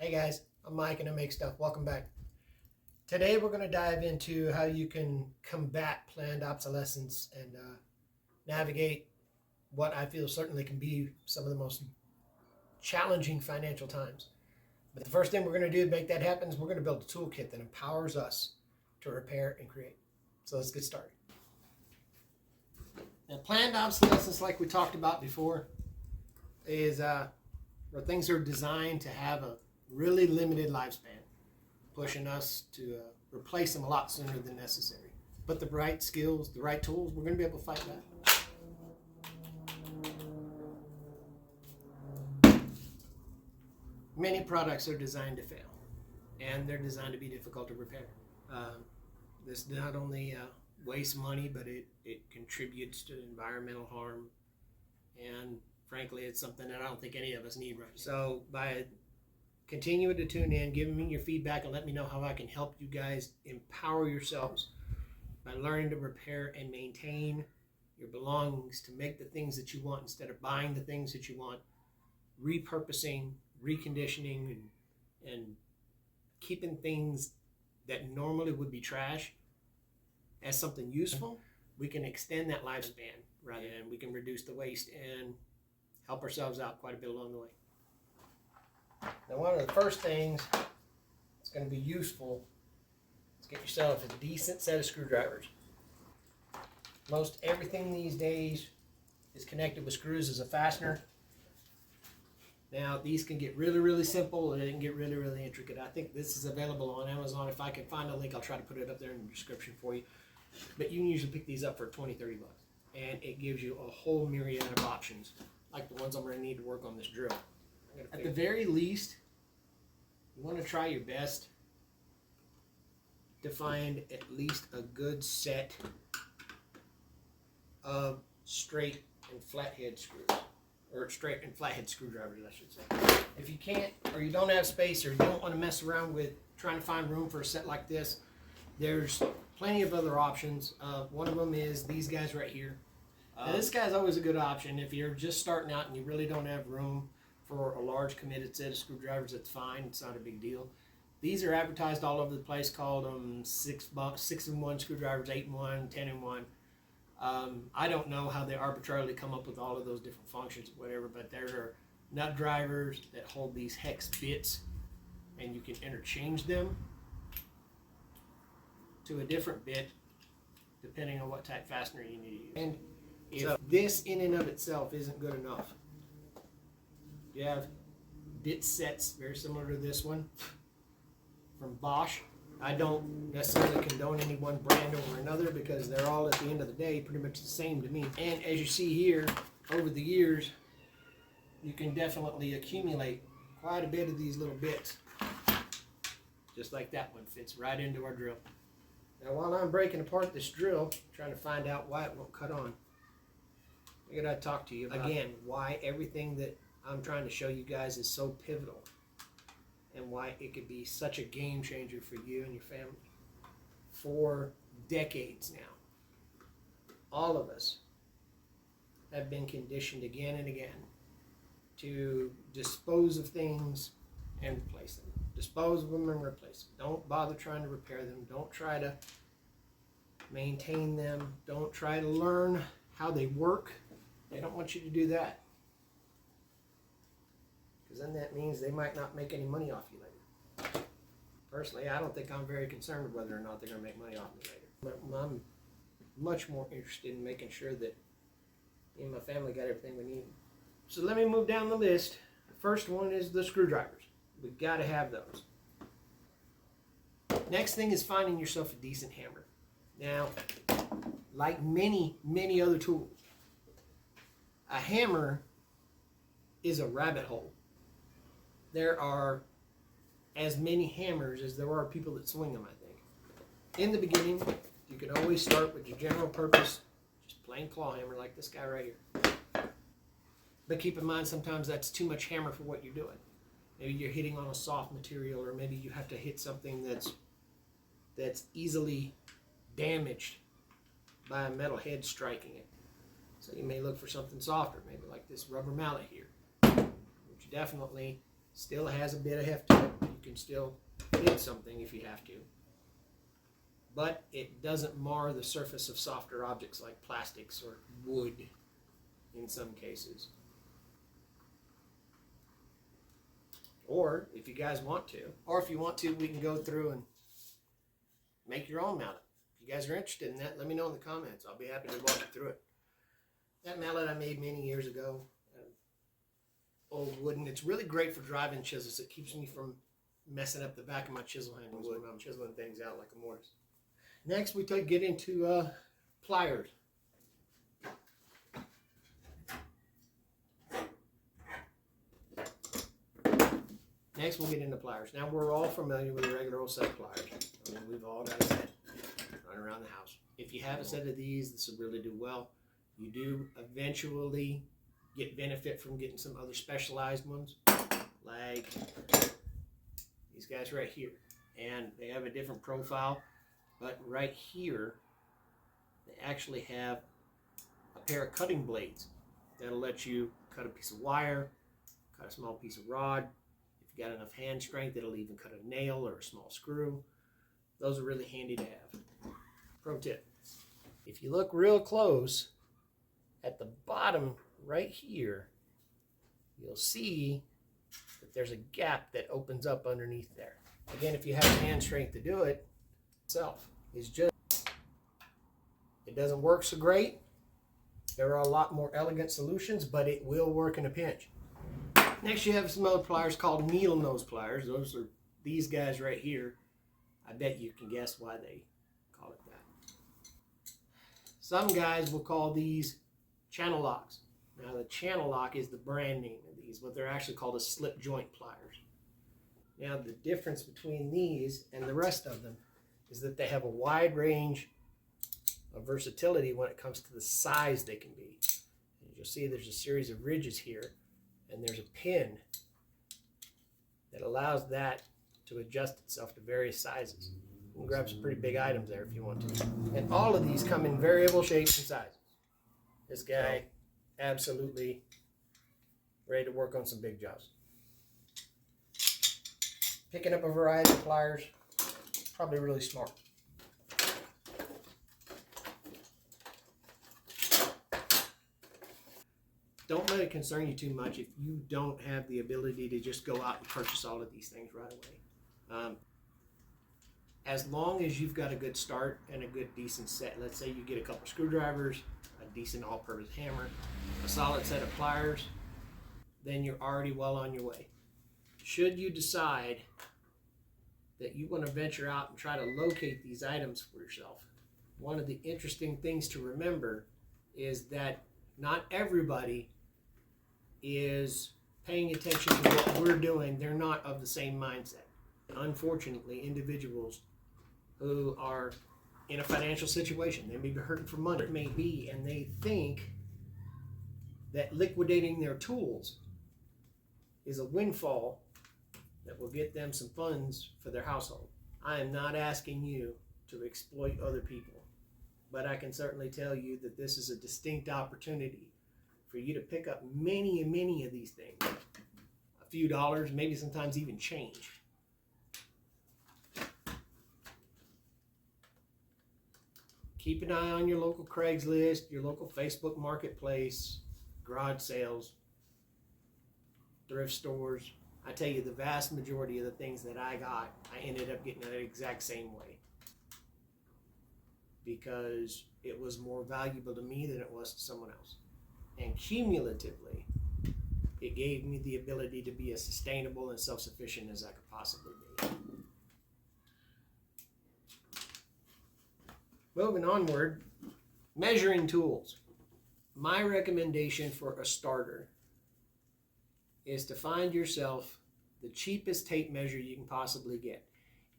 Hey guys, I'm Mike and I make stuff. Welcome back. Today we're going to dive into how you can combat planned obsolescence and navigate what I feel certainly can be some of the most challenging financial times. But the first thing we're going to do to make that happen is we're going to build a toolkit that empowers us to repair and create. So let's get started. Now, planned obsolescence, like we talked about before, is where things are designed to have a really limited lifespan, pushing us to replace them a lot sooner than necessary. But the right skills, the right tools, we're going to be able to fight back. Many products are designed to fail, and they're designed to be difficult to repair. This not only wastes money, but it contributes to environmental harm, and frankly, it's something that I don't think any of us need right now. So by continuing to tune in, giving me your feedback, and let me know how I can help you guys empower yourselves by learning to repair and maintain your belongings to make the things that you want instead of buying the things that you want, repurposing, reconditioning, and keeping things that normally would be trash as something useful. We can extend that lifespan rather than we can reduce the waste and help ourselves out quite a bit along the way. Now, one of the first things that's going to be useful is get yourself a decent set of screwdrivers. Most everything these days is connected with screws as a fastener. Now, these can get really, really simple, and they can get really, really intricate. I think this is available on Amazon. If I can find a link, I'll try to put it up there in the description for you. But you can usually pick these up for $20, $30. And it gives you a whole myriad of options, like the ones I'm going to need to work on this drill. At the very least, you want to try your best to find at least a good set of straight and flathead screws, or straight and flathead screwdrivers, I should say. If you can't, or you don't have space, or you don't want to mess around with trying to find room for a set like this, there's plenty of other options. One of them is these guys right here. Now, this guy's always a good option if you're just starting out and you really don't have room for a large committed set of screwdrivers. That's fine. It's not a big deal. These are advertised all over the place, called 6-in-1 screwdrivers, 8-in-1, 10-in-1. I don't know how they arbitrarily come up with all of those different functions, whatever, but there are nut drivers that hold these hex bits, and you can interchange them to a different bit depending on what type fastener you need to use. And if this in and of itself isn't good enough, you have bit sets very similar to this one from Bosch. I don't necessarily condone any one brand over another because they're all, at the end of the day, pretty much the same to me. And as you see here, over the years, you can definitely accumulate quite a bit of these little bits. Just like that one fits right into our drill. Now, while I'm breaking apart this drill, trying to find out why it won't cut on, I figured I'd talk to you about, again, why everything that I'm trying to show you guys is so pivotal, and why it could be such a game changer for you and your family. For decades now, all of us have been conditioned again and again to dispose of things and replace them. Dispose of them and replace them. Don't bother trying to repair them. Don't try to maintain them. Don't try to learn how they work. They don't want you to do that, because then that means they might not make any money off you later. Personally, I don't think I'm very concerned with whether or not they're going to make money off me later. I'm much more interested in making sure that me and my family got everything we need. So let me move down the list. The first one is the screwdrivers. We've got to have those. Next thing is finding yourself a decent hammer. Now, like many, many other tools, a hammer is a rabbit hole. There are as many hammers as there are people that swing them, I think. In the beginning, you can always start with your general purpose, just plain claw hammer like this guy right here. But keep in mind, sometimes that's too much hammer for what you're doing. Maybe you're hitting on a soft material, or maybe you have to hit something that's easily damaged by a metal head striking it. So you may look for something softer, maybe like this rubber mallet here, which definitely Still has a bit of heft to it. You can still hit something if you have to. But it doesn't mar the surface of softer objects like plastics or wood in some cases. Or if you guys want to, we can go through and make your own mallet. If you guys are interested in that, let me know in the comments. I'll be happy to walk you through it. That mallet I made many years ago, old wooden. It's really great for driving chisels. It keeps me from messing up the back of my chisel handles when I'm chiseling things out like a mortise. Next, we get into pliers. Next, we'll get into pliers. Now, we're all familiar with the regular old set of pliers. I mean, we've all got a set running around the house. If you have a set of these, this will really do well. You do eventually get benefit from getting some other specialized ones, like these guys right here. And they have a different profile, but right here, they actually have a pair of cutting blades that'll let you cut a piece of wire, cut a small piece of rod. If you got enough hand strength, it'll even cut a nail or a small screw. Those are really handy to have. Pro tip, if you look real close, at the bottom right here, you'll see that there's a gap that opens up underneath there. Again, if you have hand strength to do it, itself is just, it doesn't work so great. There are a lot more elegant solutions, but it will work in a pinch. Next, you have some other pliers called needle nose pliers. Those are these guys right here. I bet you can guess why they call it that. Some guys will call these channel locks. Now, the channel lock is the brand name of these, but they're actually called a slip joint pliers. Now, the difference between these and the rest of them is that they have a wide range of versatility when it comes to the size they can be. As you'll see, there's a series of ridges here, and there's a pin that allows that to adjust itself to various sizes. You can grab some pretty big items there if you want to. And all of these come in variable shapes and sizes. This guy, absolutely ready to work on some big jobs. Picking up a variety of pliers, probably really smart. Don't let it concern you too much if you don't have the ability to just go out and purchase all of these things right away. As long as you've got a good start and a good decent set, let's say you get a couple screwdrivers, a decent all-purpose hammer, a solid set of pliers, then you're already well on your way. Should you decide that you want to venture out and try to locate these items for yourself, one of the interesting things to remember is that not everybody is paying attention to what we're doing. They're not of the same mindset. Unfortunately, individuals who are in a financial situation, they may be hurting for money, it may be, and they think that liquidating their tools is a windfall that will get them some funds for their household. I am not asking you to exploit other people, but I can certainly tell you that this is a distinct opportunity for you to pick up many and many of these things. A few dollars, maybe sometimes even change. Keep an eye on your local Craigslist, your local Facebook marketplace, garage sales, thrift stores. I tell you, the vast majority of the things that I got, I ended up getting the exact same way, because it was more valuable to me than it was to someone else. And cumulatively, it gave me the ability to be as sustainable and self-sufficient as I could possibly be. Moving onward, measuring tools. My recommendation for a starter is to find yourself the cheapest tape measure you can possibly get.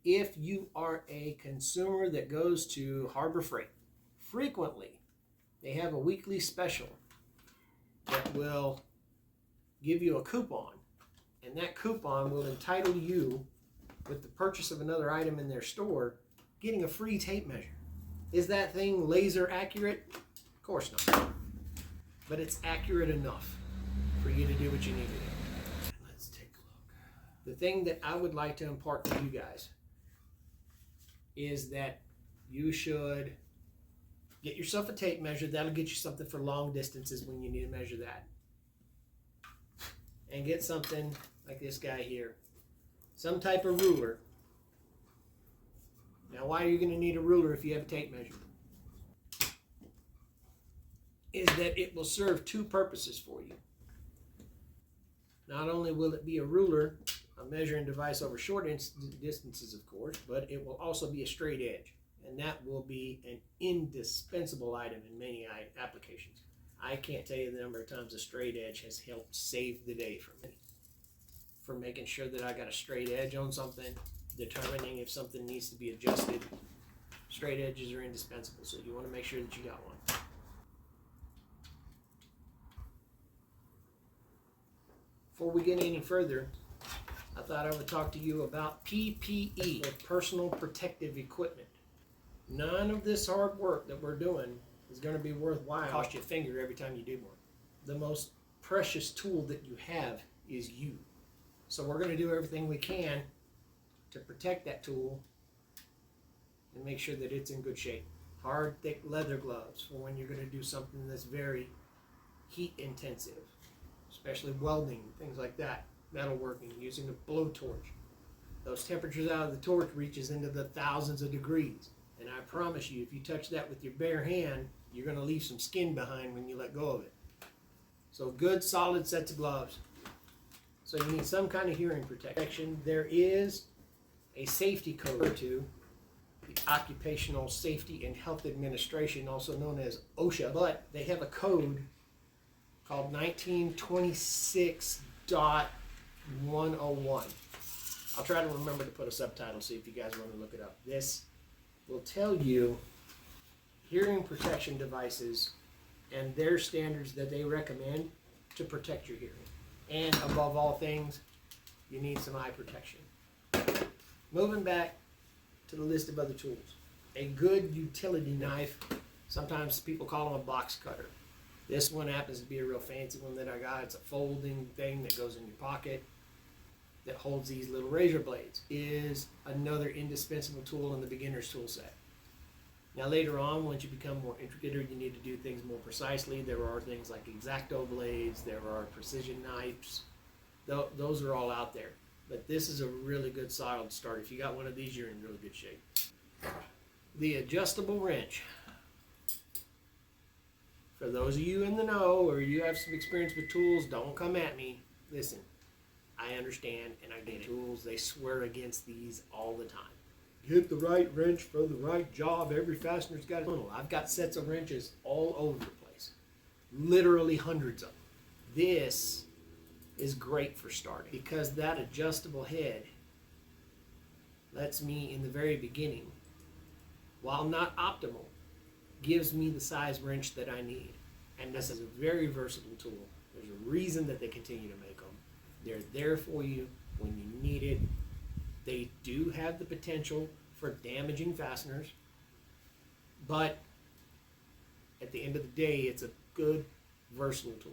If you are a consumer that goes to Harbor Freight, frequently they have a weekly special that will give you a coupon, and that coupon will entitle you, with the purchase of another item in their store, getting a free tape measure. Is that thing laser accurate? Of course not. But it's accurate enough for you to do what you need to do. Let's take a look. The thing that I would like to impart to you guys is that you should get yourself a tape measure. That'll get you something for long distances when you need to measure that. And get something like this guy here. Some type of ruler. Now, why are you going to need a ruler if you have a tape measure? Is that it will serve two purposes for you. Not only will it be a ruler, a measuring device over short distances, of course, but it will also be a straight edge. And that will be an indispensable item in many applications. I can't tell you the number of times a straight edge has helped save the day for me. For making sure that I got a straight edge on something, determining if something needs to be adjusted. Straight edges are indispensable, so you want to make sure that you got one. Before we get any further, I thought I would talk to you about PPE, or personal protective equipment. None of this hard work that we're doing is going to be worthwhile. It costs you a finger every time you do one. The most precious tool that you have is you. So we're going to do everything we can to protect that tool and make sure that it's in good shape. Hard, thick leather gloves for when you're going to do something that's very heat intensive, especially welding, things like that. Metalworking, using a blowtorch. Those temperatures out of the torch reaches into the thousands of degrees. And I promise you, if you touch that with your bare hand, you're going to leave some skin behind when you let go of it. So good, solid sets of gloves. So you need some kind of hearing protection. There is a safety code to the Occupational Safety and Health Administration, also known as OSHA, but they have a code called 1926.101. I'll try to remember to put a subtitle, see if you guys want to look it up. This will tell you hearing protection devices and their standards that they recommend to protect your hearing. And above all things, you need some eye protection. Moving back to the list of other tools. A good utility knife, sometimes people call them a box cutter. This one happens to be a real fancy one that I got. It's a folding thing that goes in your pocket that holds these little razor blades. Is another indispensable tool in the beginner's tool set. Now later on, once you become more intricate or you need to do things more precisely, there are things like X-Acto blades, there are precision knives. Those are all out there. But this is a really good solid start. If you got one of these, you're in really good shape. The adjustable wrench. For those of you in the know or you have some experience with tools, don't come at me. Listen, I understand and I get it. Tools, they swear against these all the time. Get the right wrench for the right job. Every fastener's got a little. I've got sets of wrenches all over the place. Literally hundreds of them. This is great for starting because that adjustable head lets me in the very beginning, while not optimal, gives me the size wrench that I need. And this is a very versatile tool. There's a reason that they continue to make them. They're there for you when you need it. They do have the potential for damaging fasteners, but at the end of the day, it's a good, versatile tool.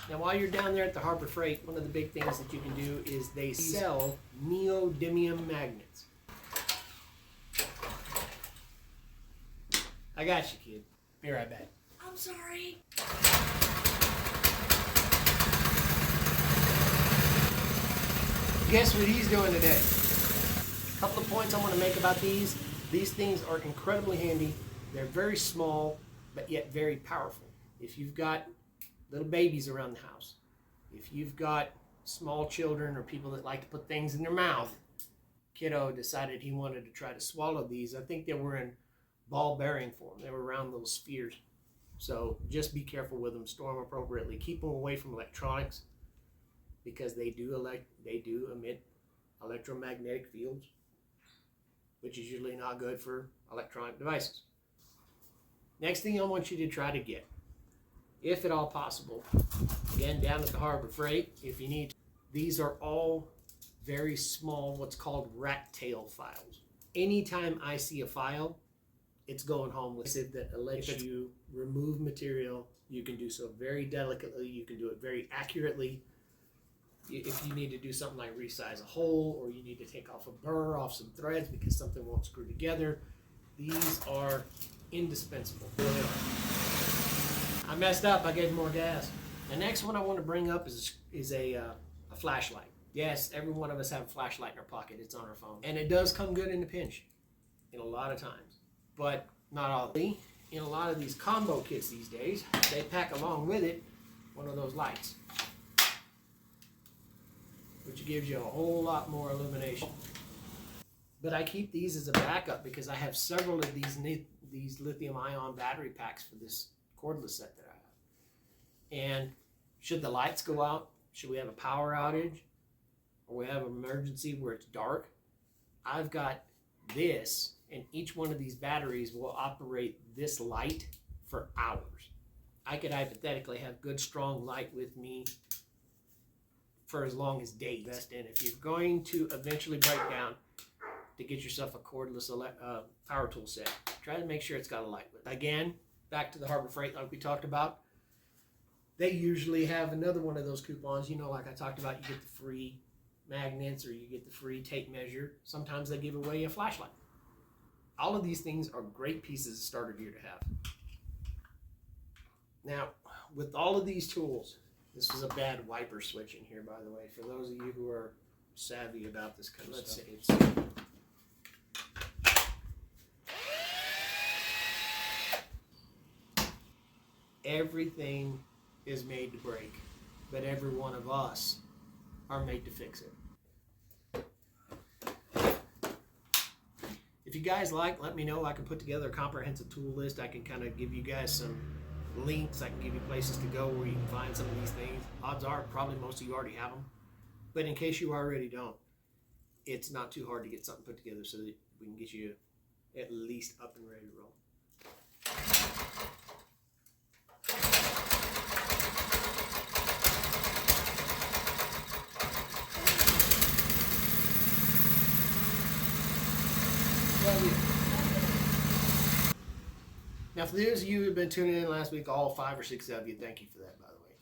Now, while you're down there at the Harbor Freight, one of the big things that you can do is they sell neodymium magnets. I got you, kid. Be right back. I'm sorry. Guess what he's doing today? A couple of points I want to make about these. These things are incredibly handy. They're very small, but yet very powerful. If you've got little babies around the house, if you've got small children or people that like to put things in their mouth, kiddo decided he wanted to try to swallow these. I think they were in ball bearing form. They were round little spheres. So just be careful with them. Store them appropriately. Keep them away from electronics because they do emit electromagnetic fields, which is usually not good for electronic devices. Next thing I want you to try to get, if at all possible, again down at the Harbor Freight, if you need to, these are all very small, what's called rat tail files. anytime I see a file, it's going home with it that lets you remove material. You can do so very delicately. You can do it very accurately. If you need to do something like resize a hole, or you need to take off a burr off some threads because something won't screw together, these are indispensable. Really are. I messed up. I gave more gas. The next one I want to bring up is a flashlight. Yes, every one of us have a flashlight in our pocket. It's on our phone. And it does come good in a pinch in a lot of times, but not all. In a lot of these combo kits these days, they pack along with it one of those lights, which gives you a whole lot more illumination. But I keep these as a backup because I have several of these lithium-ion battery packs for this cordless set that I have. And should the lights go out, should we have a power outage, or we have an emergency where it's dark, I've got this, and each one of these batteries will operate this light for hours. I could hypothetically have good strong light with me for as long as days. Invest in. If you're going to eventually break down to get yourself a cordless power tool set, try to make sure it's got a light with it. Again, back to the Harbor Freight like we talked about. They usually have another one of those coupons, like I talked about, you get the free magnets or you get the free tape measure. Sometimes they give away a flashlight. All of these things are great pieces of starter gear to have. Now, with all of these tools, this is a bad wiper switch in here, by the way, for those of you who are savvy about this kind of stuff. Everything is made to break, but every one of us are made to fix it. If you guys let me know. I can put together a comprehensive tool list. I can kind of give you guys some links. I can give you places to go where you can find some of these things. Odds are probably most of you already have them. But in case you already don't, it's not too hard to get something put together so that we can get you at least up and ready to roll. Now, for those of you who have been tuning in last week, all 5 or 6 of you, thank you for that, by the way.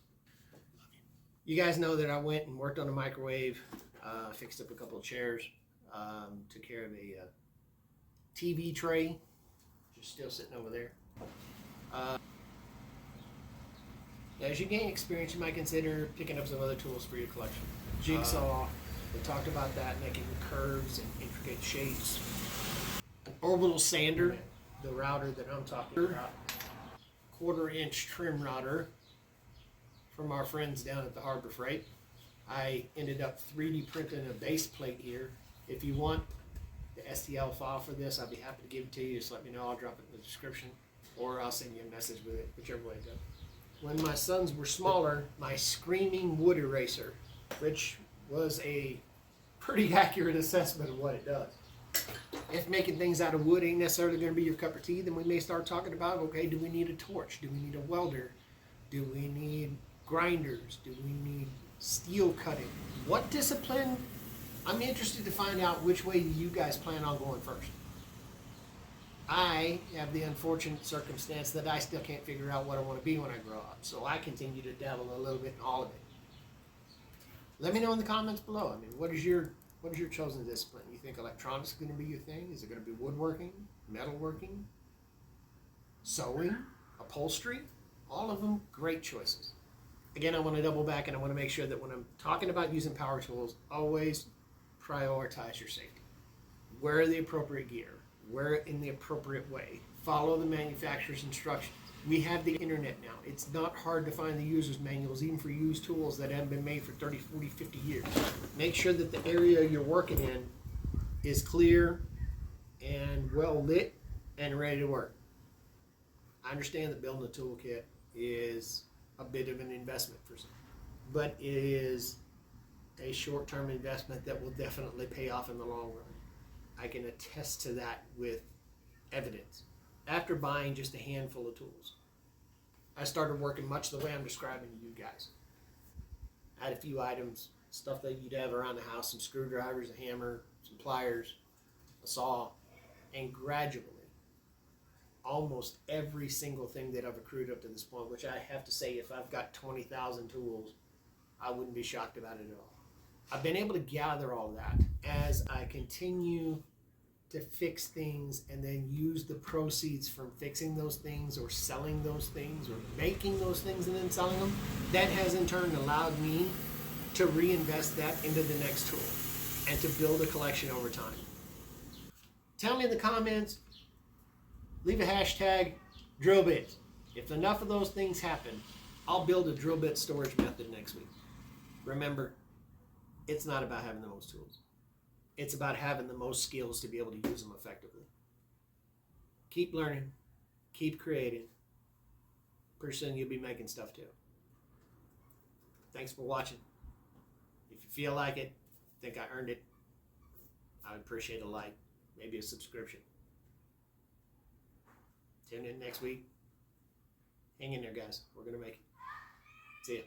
You guys know that I went and worked on a microwave, fixed up a couple of chairs, took care of a TV tray, just still sitting over there. As you gain experience, you might consider picking up some other tools for your collection. Jigsaw, we talked about that, making curves and intricate shapes. An orbital sander, the router that I'm talking about. 1/4-inch trim router from our friends down at the Harbor Freight. I ended up 3D printing a base plate here. If you want the STL file for this, I'd be happy to give it to you. Just let me know. I'll drop it in the description, or I'll send you a message with it, whichever way it goes. When my sons were smaller, my screaming wood eraser, which was a pretty accurate assessment of what it does. If making things out of wood ain't necessarily going to be your cup of tea, then we may start talking about, okay, do we need a torch? Do we need a welder? Do we need grinders? Do we need steel cutting? What discipline? I'm interested to find out which way you guys plan on going first. I have the unfortunate circumstance that I still can't figure out what I want to be when I grow up, so I continue to dabble a little bit in all of it. Let me know in the comments below. I mean, what is your chosen discipline? You think electronics is going to be your thing? Is it going to be woodworking, metalworking, sewing, upholstery? All of them great choices. Again, I want to double back and I want to make sure that when I'm talking about using power tools, always prioritize your safety. Wear the appropriate gear. Wear it in the appropriate way. Follow the manufacturer's instructions. We have the internet now. It's not hard to find the user's manuals, even for used tools that haven't been made for 30, 40, 50 years. Make sure that the area you're working in is clear and well lit and ready to work. I understand that building a toolkit is a bit of an investment for some, but it is a short-term investment that will definitely pay off in the long run. I can attest to that with evidence. After buying just a handful of tools, I started working much the way I'm describing to you guys. I had a few items, stuff that you'd have around the house, some screwdrivers, a hammer, some pliers, a saw, And gradually, almost every single thing that I've accrued up to this point, which I have to say, if I've got 20,000 tools, I wouldn't be shocked about it at all. I've been able to gather all that as I continue to fix things and then use the proceeds from fixing those things or selling those things or making those things and then selling them. That has in turn allowed me to reinvest that into the next tool and to build a collection over time. Tell me in the comments, leave a hashtag drill bits. If enough of those things happen, I'll build a drill bit storage method next week. Remember, it's not about having the most tools. It's about having the most skills to be able to use them effectively. Keep learning, keep creating. Pretty soon you'll be making stuff too. Thanks for watching. If you feel like it, think I earned it, I would appreciate a like, maybe a subscription. Tune in next week. Hang in there, guys. We're going to make it. See ya.